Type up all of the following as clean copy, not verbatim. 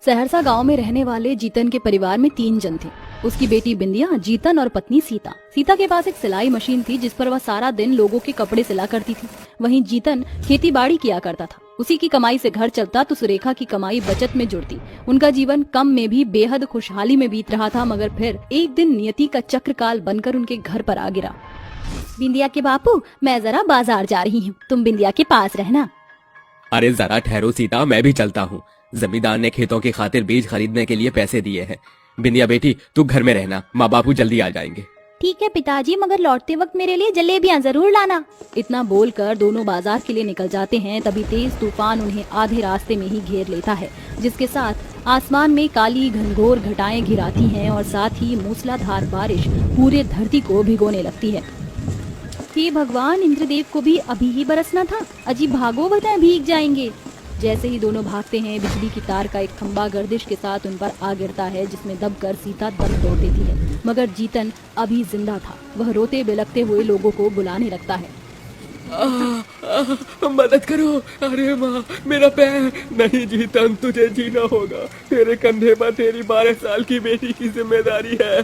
सहरसा गांव में रहने वाले जीतन के परिवार में 3 जन थे। उसकी बेटी बिंदिया, जीतन और पत्नी सीता। सीता के पास एक सिलाई मशीन थी जिस पर वह सारा दिन लोगों के कपड़े सिला करती थी। वहीं जीतन खेती बाड़ी किया करता था। उसी की कमाई से घर चलता तो सुरेखा की कमाई बचत में जुड़ती। उनका जीवन कम में भी बेहद खुशहाली में बीत रहा था, मगर फिर एक दिन नियति का चक्रकाल बनकर उनके घर पर आ गिरा। बिंदिया के बापू, मैं जरा बाजार जा रही हूँ, तुम बिंदिया के पास रहना। अरे जरा ठहरो सीता, मैं भी चलता हूँ। जमींदार ने खेतों की खातिर बीज खरीदने के लिए पैसे दिए हैं। बिंदिया बेटी, तू घर में रहना, माँ बापू जल्दी आ जाएंगे। ठीक है पिताजी, मगर लौटते वक्त मेरे लिए जलेबियां जरूर लाना। इतना बोलकर दोनों बाजार के लिए निकल जाते हैं। तभी तेज तूफान उन्हें आधे रास्ते में ही घेर लेता है, जिसके साथ आसमान में काली घनघोर घटाएं घिराती हैं और साथ ही मूसलाधार बारिश पूरे धरती को भिगोने लगती है। हे भगवान, इंद्रदेव को भी अभी ही बरसना था, अजीब भागो वरना भीग जाएंगे। जैसे ही दोनों भागते हैं, बिजली की तार का एक खंभा गर्दिश के साथ उन पर आ गिरता है, जिसमें दबकर सीता दम तोड़ देती है। मगर जीतन अभी जिंदा था। वह रोते बिलखते हुए लोगों को बुलाने लगता है। मदद करो, अरे माँ मेरा पैर। नहीं जीतन, तुझे जीना होगा। तेरे कंधे पर तेरी 12 साल की बेटी की जिम्मेदारी है।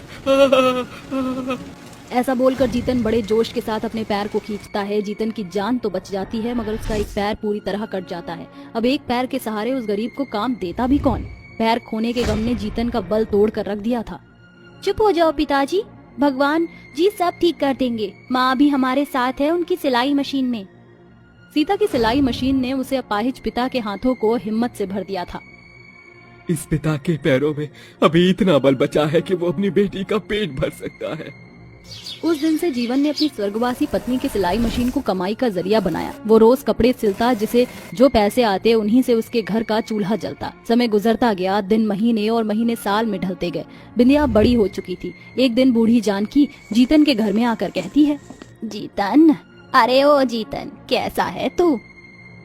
ऐसा बोलकर जीतन बड़े जोश के साथ अपने पैर को खींचता है। जीतन की जान तो बच जाती है, मगर उसका एक पैर पूरी तरह कट जाता है। अब एक पैर के सहारे उस गरीब को काम देता भी कौन? पैर खोने के गम ने जीतन का बल तोड़ कर रख दिया था। चुप हो जाओ पिताजी, भगवान जी सब ठीक कर देंगे। माँ भी हमारे साथ है उनकी सिलाई मशीन में। सीता की सिलाई मशीन ने उसे अपाहिज पिता के हाथों को हिम्मत से भर दिया था। इस पिता के पैरों में अभी इतना बल बचा है कि वो अपनी बेटी का पेट भर सकता है। उस दिन से जीवन ने अपनी स्वर्गवासी पत्नी की सिलाई मशीन को कमाई का जरिया बनाया। वो रोज कपड़े सिलता, जिसे जो पैसे आते उन्हीं से उसके घर का चूल्हा जलता। समय गुजरता गया, दिन महीने और महीने साल में ढलते गए। बिंदिया बड़ी हो चुकी थी। एक दिन बूढ़ी जानकी जीतन के घर में आकर कहती है, जीतन, अरे ओ जीतन, कैसा है तू?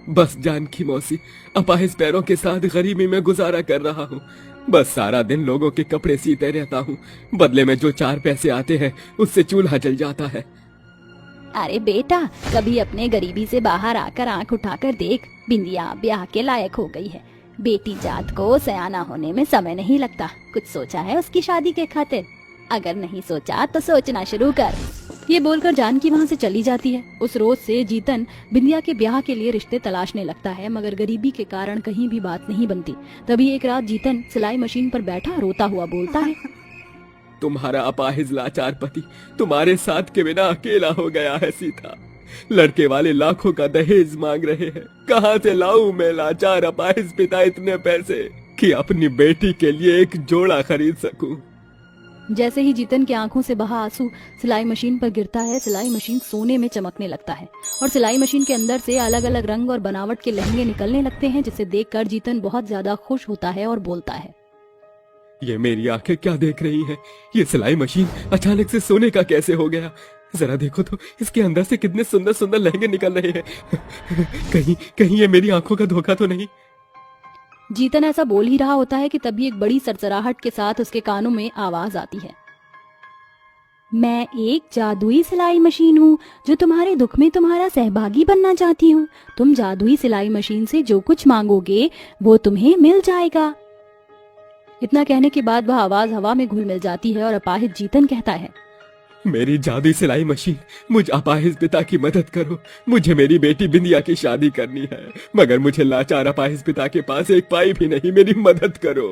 बस जानकी मौसी, अपाहिज पैरों के साथ गरीबी में गुजारा कर रहा हूँ। बस सारा दिन लोगों के कपड़े सीते रहता हूँ। बदले में जो 4 पैसे आते हैं उससे चूल्हा जल जाता है। अरे बेटा, कभी अपने गरीबी से बाहर आकर आंख उठाकर देख। बिंदिया ब्याह के लायक हो गई है। बेटी जात को सयाना होने में समय नहीं लगता। कुछ सोचा है उसकी शादी के खातिर? अगर नहीं सोचा तो सोचना शुरू कर। ये बोलकर जानकी वहाँ से चली जाती है। उस रोज से जीतन बिंदिया के ब्याह के लिए रिश्ते तलाशने लगता है, मगर गरीबी के कारण कहीं भी बात नहीं बनती। तभी एक रात जीतन सिलाई मशीन पर बैठा रोता हुआ बोलता है, तुम्हारा अपाहिज लाचार पति तुम्हारे साथ के बिना अकेला हो गया है सीता। लड़के वाले लाखों का दहेज मांग रहे हैं। कहाँ से लाऊं मैं लाचार अपाहिज पिता इतने पैसे कि अपनी बेटी के लिए एक जोड़ा खरीद सकूं। जैसे ही जीतन की आंखों से बहा आंसू सिलाई मशीन पर गिरता है, सिलाई मशीन सोने में चमकने लगता है और सिलाई मशीन के अंदर से अलग अलग रंग और बनावट के लहंगे निकलने लगते हैं, जिसे देखकर जीतन बहुत ज्यादा खुश होता है और बोलता है, ये मेरी आंखें क्या देख रही हैं? ये सिलाई मशीन अचानक से सोने का कैसे हो गया? जरा देखो तो, इसके अंदर से कितने सुंदर सुंदर लहंगे निकल रहे हैं। कहीं ये मेरी आंखों का धोखा तो नहीं? जीतन ऐसा बोल ही रहा होता है कि तभी एक बड़ी सरसराहट के साथ उसके कानों में आवाज आती है, मैं एक जादुई सिलाई मशीन हूँ जो तुम्हारे दुख में तुम्हारा सहभागी बनना चाहती हूँ। तुम जादुई सिलाई मशीन से जो कुछ मांगोगे वो तुम्हें मिल जाएगा। इतना कहने के बाद वह आवाज हवा में घुल मिल जाती है और अपाहिज जीतन कहता है, मेरी जादुई सिलाई मशीन, मुझ अपाहिज पिता की मदद करो। मुझे मेरी बेटी बिंदिया की शादी करनी है, मगर मुझे लाचार अपाहिज पिता के पास एक पाई भी नहीं। मेरी मदद करो।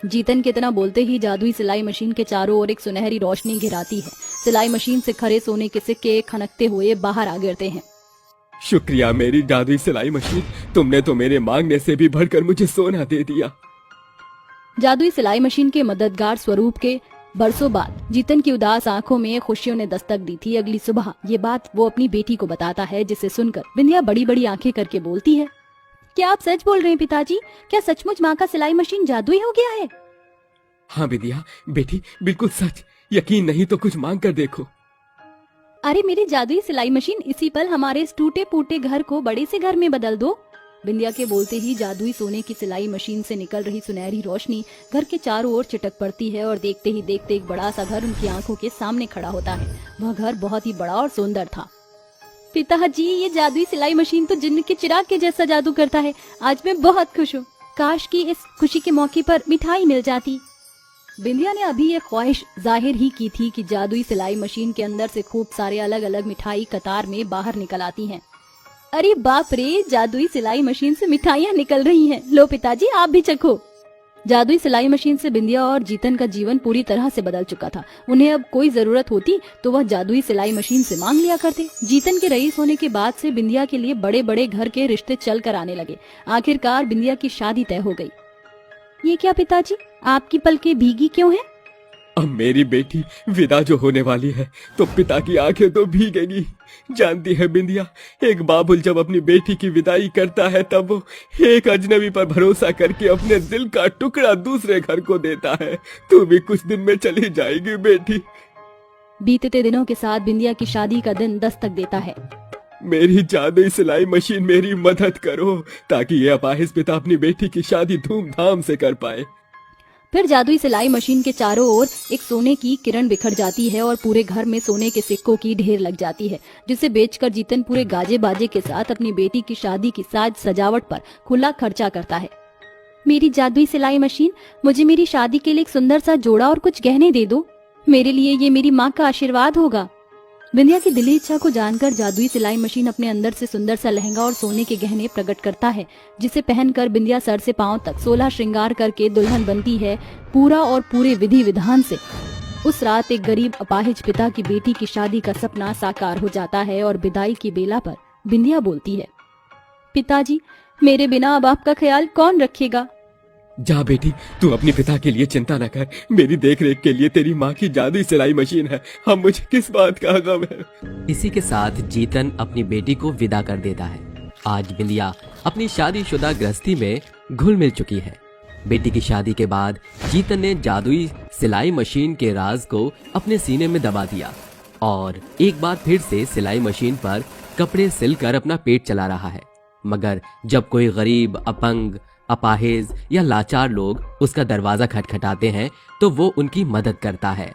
जीतन के इतना बोलते ही जादुई सिलाई मशीन के चारों ओर एक सुनहरी रोशनी घिराती है। सिलाई मशीन से खरे सोने के सिक्के खनकते हुए बाहर आ गिरते हैं। शुक्रिया मेरी जादुई सिलाई मशीन, तुमने तो मेरे मांगने से भी बढ़कर मुझे सोना दे दिया। जादुई सिलाई मशीन के मददगार स्वरूप के बरसों बाद जीतन की उदास आंखों में खुशियों ने दस्तक दी थी। अगली सुबह ये बात वो अपनी बेटी को बताता है, जिसे सुनकर बिंदिया बड़ी बड़ी आंखें करके बोलती है, क्या आप सच बोल रहे हैं पिताजी? क्या सचमुच माँ का सिलाई मशीन जादुई हो गया है? हाँ बिंदिया बेटी, बिल्कुल सच। यकीन नहीं तो कुछ मांग कर देखो। अरे मेरी जादुई सिलाई मशीन, इसी पल हमारे इस टूटे फूटे घर को बड़े से घर में बदल दो। बिंदिया के बोलते ही जादुई सोने की सिलाई मशीन से निकल रही सुनहरी रोशनी घर के चारों ओर चिटक पड़ती है और देखते ही देखते एक बड़ा सा घर उनकी आंखों के सामने खड़ा होता है। वह घर बहुत ही बड़ा और सुंदर था। पिताजी, ये जादुई सिलाई मशीन तो जिन्न के चिराग के जैसा जादू करता है। आज मैं बहुत खुश हूँ। काश कि इस खुशी के मौके पर मिठाई मिल जाती। बिंदिया ने अभी ये ख्वाहिश जाहिर ही की थी कि जादुई सिलाई मशीन के अंदर से खूब सारे अलग अलग मिठाई कतार में बाहर निकल आती हैं। अरे बाप रे, जादुई सिलाई मशीन से मिठाइयाँ निकल रही हैं। लो पिताजी, आप भी चखो। जादुई सिलाई मशीन से बिंदिया और जीतन का जीवन पूरी तरह से बदल चुका था। उन्हें अब कोई जरूरत होती तो वह जादुई सिलाई मशीन से मांग लिया करते। जीतन के रईस होने के बाद से बिंदिया के लिए बड़े बड़े घर के रिश्ते चल कर आने लगे। आखिरकार बिंदिया की शादी तय हो गई। ये क्या पिताजी, आपकी पलकें भीगी क्यों हैं? अब मेरी बेटी विदा जो होने वाली है तो पिता की आंखें तो भीगेगी। जानती है बिंदिया, एक बाबुल जब अपनी बेटी की विदाई करता है तब वो एक अजनबी पर भरोसा करके अपने दिल का टुकड़ा दूसरे घर को देता है। तू भी कुछ दिन में चली जाएगी बेटी। बीतते दिनों के साथ बिंदिया की शादी का दिन दस्तक देता है। मेरी जादुई सिलाई मशीन, मेरी मदद करो ताकि ये अपाहिज पिता अपनी बेटी की शादी धूमधाम से कर पाए। फिर जादुई सिलाई मशीन के चारों ओर एक सोने की किरण बिखर जाती है और पूरे घर में सोने के सिक्कों की ढेर लग जाती है, जिसे बेचकर जीतन पूरे गाजे बाजे के साथ अपनी बेटी की शादी की साज सजावट पर खुला खर्चा करता है। मेरी जादुई सिलाई मशीन, मुझे मेरी शादी के लिए एक सुंदर सा जोड़ा और कुछ गहने दे दो। मेरे लिए ये मेरी माँ का आशीर्वाद होगा। बिंदिया की दिली इच्छा को जानकर जादुई सिलाई मशीन अपने अंदर से सुंदर सा लहंगा और सोने के गहने प्रकट करता है, जिसे पहनकर बिंदिया सर से पांव तक 16 श्रृंगार करके दुल्हन बनती है। पूरा और पूरे विधि विधान से उस रात एक गरीब अपाहिज पिता की बेटी की शादी का सपना साकार हो जाता है और विदाई की बेला पर बिंदिया बोलती है, पिताजी, मेरे बिना अब आपका ख्याल कौन रखेगा? जा बेटी, तू अपने पिता के लिए चिंता न कर। मेरी देखरेख के लिए तेरी माँ की जादुई सिलाई मशीन है। हम मुझे किस बात का गम है। इसी के साथ जीतन अपनी बेटी को विदा कर देता है। आज बिंदिया अपनी शादीशुदा गृहस्थी में घुल मिल चुकी है। बेटी की शादी के बाद जीतन ने जादुई सिलाई मशीन के राज को अपने सीने में दबा दिया और एक बार फिर से सिलाई मशीन पर कपड़े सिलकर अपना पेट चला रहा है। मगर जब कोई गरीब, अपंग, अपाहिज या लाचार लोग उसका दरवाजा खटखटाते हैं तो वो उनकी मदद करता है।